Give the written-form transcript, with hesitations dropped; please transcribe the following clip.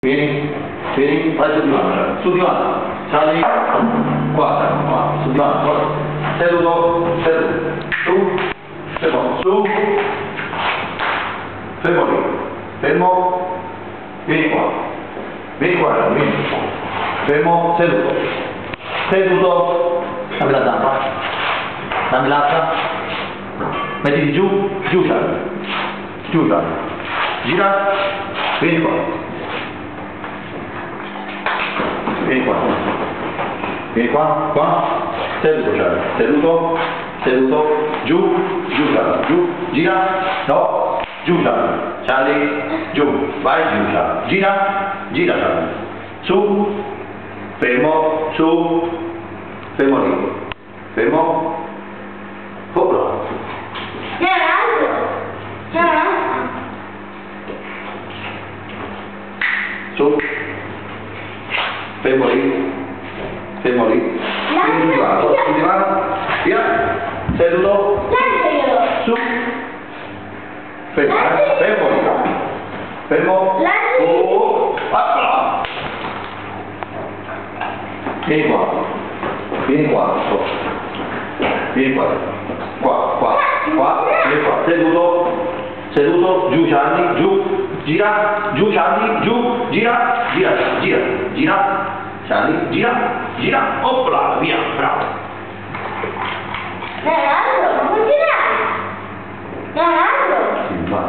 vieni, vai sul divano, sali, qua, sul divano, qua, seduto, su, fermo, su, fermo lì, fermo, vieni qua, vieni, fermo, seduto, dammi la zampa, dammi l'altra, mettiti giù, gira, vieni qua, seduto, giù, gira, no, giù, Charlie, giù, vai, giù, gira, Charlie, su, fermo lì, hoppla, su, fermo lì, sul divano, via, seduto, su, fermo, vieni qua, seduto, giù Charlie, gira, Charlie, gira, hoppla, via, bravo. Ma